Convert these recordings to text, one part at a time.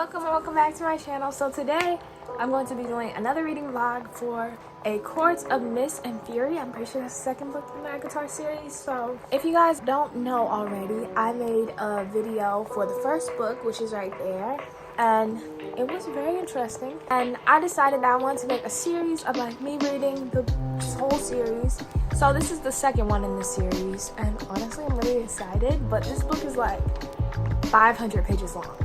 welcome and welcome back to my channel. So today I'm going to be doing another reading vlog for A Court of Mist and Fury. I'm pretty sure that's the second book in the Guitar series. So if you guys don't know already, I made a video for the first book, which is right there, and it was very interesting. And I decided that I wanted to make a series of like me reading the whole series. So this is the second one in the series, and honestly I'm really excited, but this book is like 500 pages long,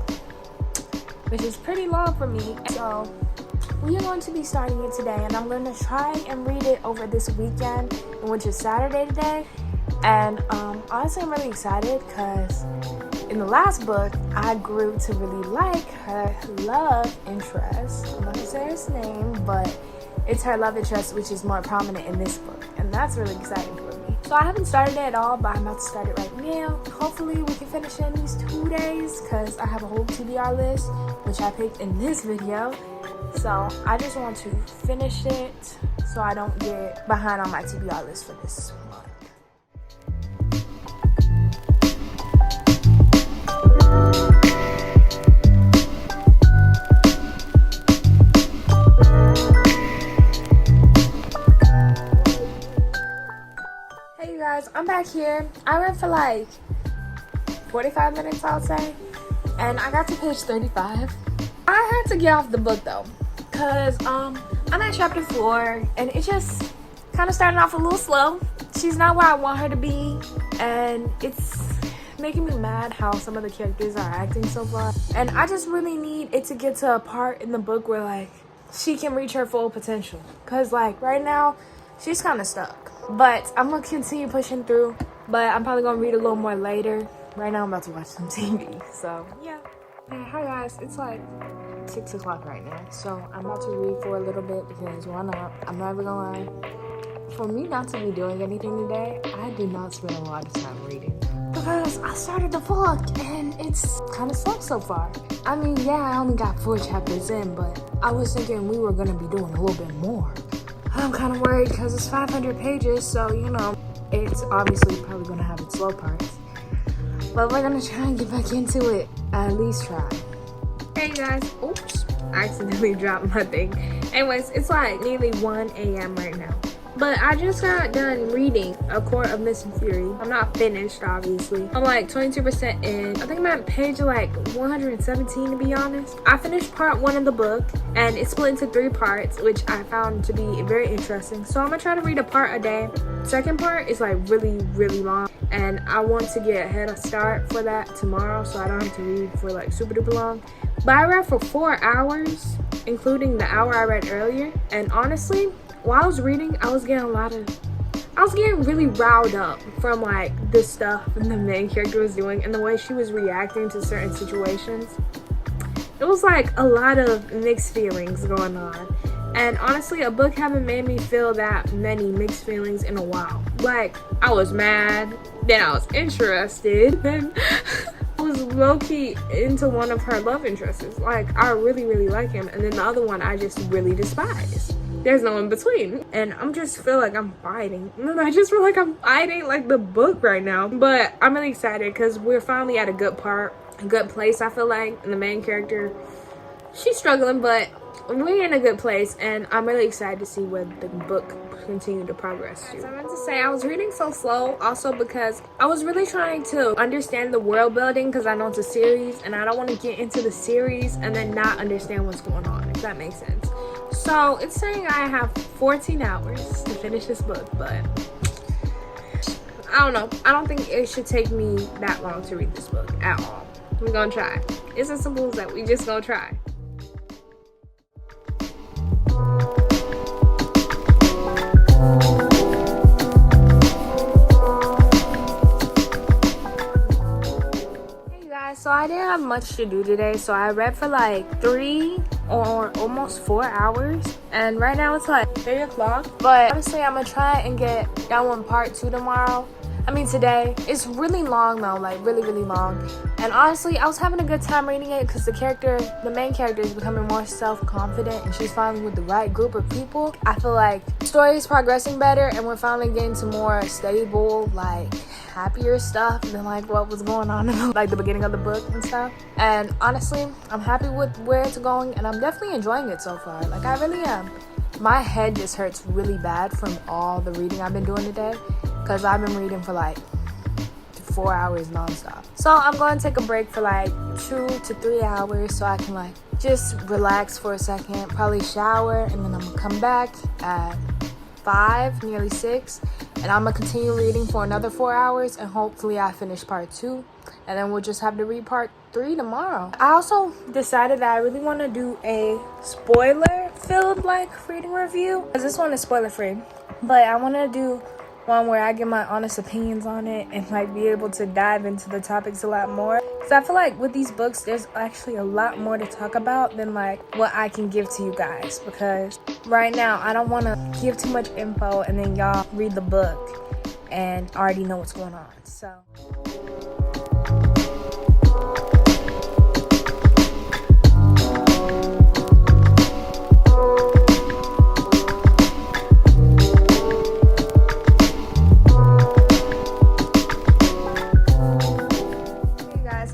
which is pretty long for me. So we are going to be starting it today, and I'm going to try and read it over this weekend, which is Saturday today. And honestly I'm really excited because in the last book I grew to really like her love interest. I'm not gonna say his name, but it's her love interest which is more prominent in this book, and that's really exciting for me. So I haven't started it at all, but I'm about to start it right now. Hopefully we can finish it in these 2 days because I have a whole TBR list which I picked in this video. So I just want to finish it so I don't get behind on my TBR list for this month. Hey you guys, I'm back here. I read for like 45 minutes, I'll say, and I got to page 35. I had to get off the book though, because I'm at chapter 4 and it just kind of started off a little slow. She's not where I want her to be, and it's making me mad how some of the characters are acting so far. And I just really need it to get to a part in the book where like she can reach her full potential, because like right now she's kind of stuck. But I'm gonna continue pushing through, but I'm probably gonna read a little more later. Right now I'm about to watch some TV, so yeah. Hey, hi guys, it's like 6 o'clock right now, so I'm about to read for a little bit because why not? I'm not even gonna lie. For me not to be doing anything today, I do not spend a lot of time reading, because I started the book and it's kind of slow so far. I mean, yeah, I only got 4 chapters in, but I was thinking we were gonna be doing a little bit more. I'm kind of worried because it's 500 pages, so you know, it's obviously probably gonna have its slow parts. But we're gonna try and get back into it. At least try. Hey guys, oops, I accidentally dropped my thing. Anyways, it's like nearly 1 a.m. right now. But I just got done reading A Court of Mist and Fury. I'm not finished, obviously. I'm like 22% in. I think I'm at page like 117 to be honest. I finished part 1 of the book, and it's split into 3 parts, which I found to be very interesting. So I'm gonna try to read a part a day. Second part is like really long, and I want to get a head start for that tomorrow so I don't have to read for like super duper long. But I read for 4 hours, including the hour I read earlier, and honestly, while I was reading, I was getting really riled up from like the stuff the main character was doing and the way she was reacting to certain situations. It was like a lot of mixed feelings going on. And honestly, a book haven't made me feel that many mixed feelings in a while. Like, I was mad, then I was interested, then I was low-key into one of her love interests. Like, I really like him, and then the other one I just really despise. There's no in between, and I'm just feel like I'm fighting. I just feel like I'm fighting like the book right now. But I'm really excited because we're finally at a good place. I feel like, and the main character, she's struggling, but we're in a good place, and I'm really excited to see where the book continue to progress to. So I meant to say I was reading so slow also because I was really trying to understand the world building, because I know it's a series and I don't want to get into the series and then not understand what's going on, if that makes sense. So it's saying I have 14 hours to finish this book, but I don't know. I don't think it should take me that long to read this book at all. We're gonna try. It's as simple as that. We just gonna try. So I didn't have much to do today, so I read for like 3 or almost 4 hours, and right now it's like 3 o'clock. But honestly, I'm gonna try and get that one part 2 tomorrow. I mean today. It's really long though, like really long. And honestly, I was having a good time reading it because the main character is becoming more self-confident and she's finally with the right group of people. I feel like the story is progressing better and we're finally getting to more stable, like happier stuff than like what was going on in like the beginning of the book and stuff. And honestly, I'm happy with where it's going and I'm definitely enjoying it so far. Like I really am. My head just hurts really bad from all the reading I've been doing today because I've been reading for like 4 hours nonstop. So I'm going to take a break for like 2 to 3 hours so I can like just relax for a second, probably shower, and then I'm gonna come back at 5, nearly 6, and I'm gonna continue reading for another 4 hours and hopefully I finish part 2 and then we'll just have to read part 3 tomorrow. I also decided that I really want to do a spoiler filled like reading review because this one is spoiler free, but I want to do one where I give my honest opinions on it and like be able to dive into the topics a lot more. Because I feel like with these books, there's actually a lot more to talk about than like what I can give to you guys. Because right now, I don't want to give too much info and then y'all read the book and already know what's going on. So.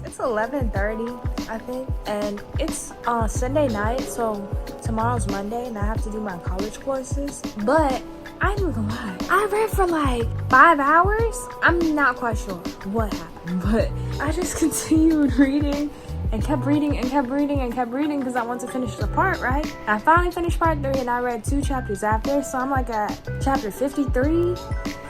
It's 11:30, I think, and it's Sunday night, so tomorrow's Monday, and I have to do my college courses. But I ain't even gonna lie, I read for like 5 hours. I'm not quite sure what happened, but I just continued reading and kept reading and kept reading and kept reading because I wanted to finish the part, right? I finally finished part 3 and I read 2 chapters after, so I'm like at chapter 53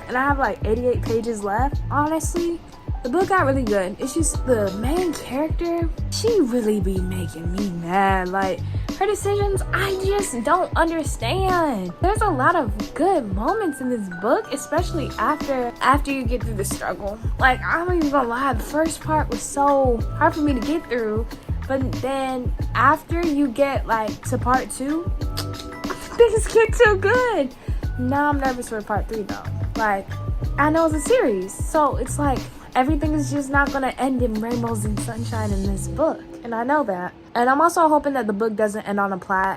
and I have like 88 pages left. Honestly, the book got really good. It's just the main character, she really be making me mad. Like, her decisions, I just don't understand. There's a lot of good moments in this book, especially after you get through the struggle. Like, I'm not even gonna lie, the first part was so hard for me to get through. But then after you get like to part 2, things get too good. Now I'm nervous for part 3 though. Like, I know it's a series, so it's like, everything is just not gonna end in rainbows and sunshine in this book, and I know that. And I'm also hoping that the book doesn't end on a cliffhanger.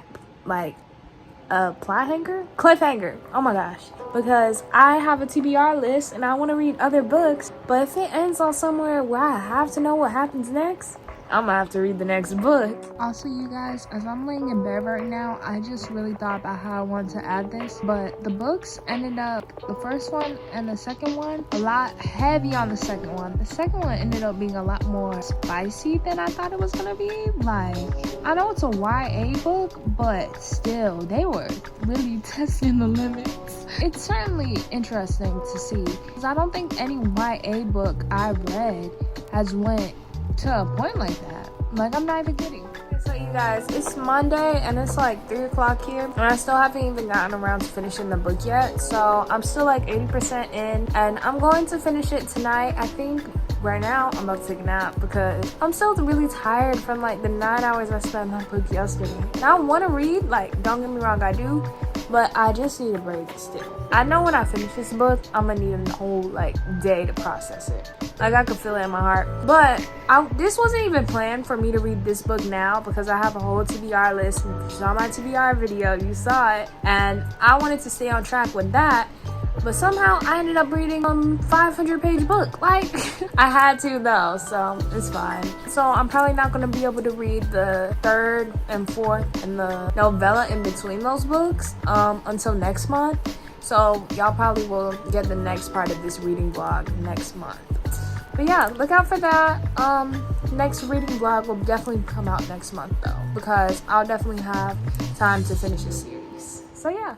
Oh my gosh, because I have a TBR list and I want to read other books, but if it ends on somewhere where I have to know what happens next, I'm gonna have to read the next book. Also, you guys, as I'm laying in bed right now, I just really thought about how I wanted to add this, but the books ended up, the first one and the second one, a lot heavy on the second one. The second one ended up being a lot more spicy than I thought it was gonna be. Like, I know it's a YA book, but still, they were really testing the limits. It's certainly interesting to see, because I don't think any YA book I read has went to a point like that. Like, I'm not even kidding. So you guys, it's Monday and it's like 3 o'clock here and I still haven't even gotten around to finishing the book yet, so I'm still like 80% in and I'm going to finish it tonight. I think right now I'm about to take a nap because I'm still really tired from like the 9 hours I spent on that book yesterday. Now I want to read, like, don't get me wrong, I do, but I just need a break still. I know when I finish this book, I'm gonna need a whole like day to process it. Like, I could feel it in my heart. But this wasn't even planned for me to read this book now because I have a whole TBR list. If you saw my TBR video, you saw it. And I wanted to stay on track with that. But somehow I ended up reading a 500-page book. Like, I had to though, so it's fine. So I'm probably not going to be able to read the 3rd and 4th and the novella in between those books until next month. So y'all probably will get the next part of this reading vlog next month. But yeah, look out for that. Next reading vlog will definitely come out next month though, because I'll definitely have time to finish the series. So yeah.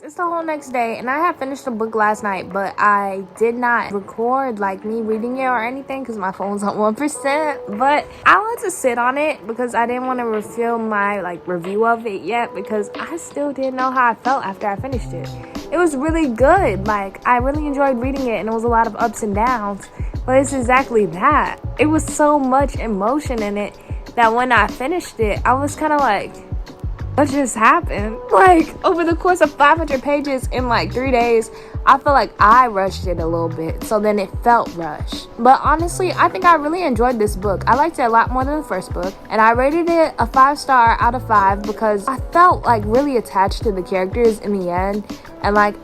It's the whole next day and I had finished the book last night, but I did not record like me reading it or anything because my phone's on 1%. But I wanted to sit on it because I didn't want to reveal my like review of it yet because I still didn't know how I felt after I finished it. It was really good. Like, I really enjoyed reading it and it was a lot of ups and downs, but it's exactly that. It was so much emotion in it that when I finished it, I was kind of like, what just happened? Like, over the course of 500 pages in like 3 days, I feel like I rushed it a little bit, so then it felt rushed. But honestly, I think I really enjoyed this book. I liked it a lot more than the first book, and I rated it a 5-star out of 5 because I felt like really attached to the characters in the end, and like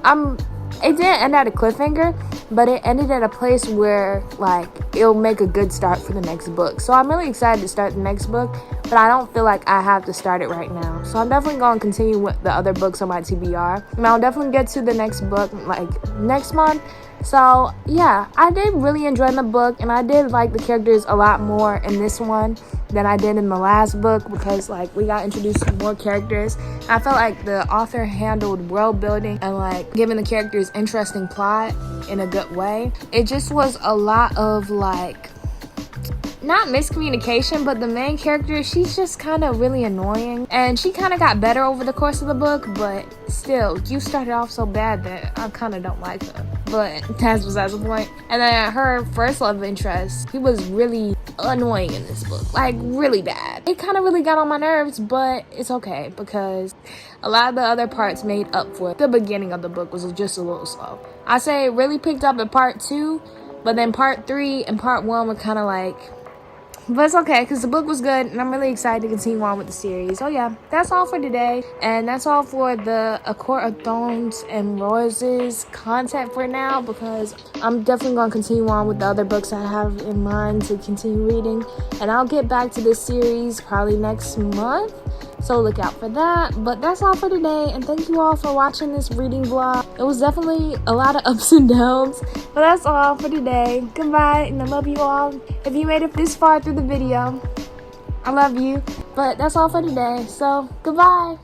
it didn't end at a cliffhanger, but it ended at a place where like it'll make a good start for the next book. So I'm really excited to start the next book, but I don't feel like I have to start it right now. So I'm definitely going to continue with the other books on my TBR, and I'll definitely get to the next book like next month. So yeah, I did really enjoy the book, and I did like the characters a lot more in this one than I did in the last book, because like we got introduced to more characters. I felt like the author handled world building and like giving the characters interesting plot in a good way. It just was a lot of like, not miscommunication, but the main character, she's just kind of really annoying, and she kind of got better over the course of the book, but still, you started off so bad that I kind of don't like her. But that's besides the point. And then her first love interest, he was really annoying in this book, like really bad. It kind of really got on my nerves, but it's okay because a lot of the other parts made up for it. The beginning of the book was just a little slow. I say it really picked up in part 2, but then part 3 and part 1 were kind of like, but it's okay because the book was good, and I'm really excited to continue on with the series. So yeah, that's all for today, and that's all for the A Court of Thorns and Roses content for now, because I'm definitely going to continue on with the other books I have in mind to continue reading, and I'll get back to this series probably next month, so look out for that. But that's all for today, and thank you all for watching this reading vlog. It was definitely a lot of ups and downs, but that's all for today. Goodbye, and I love you all. If you made it this far through the video, I love you. But that's all for today, so goodbye.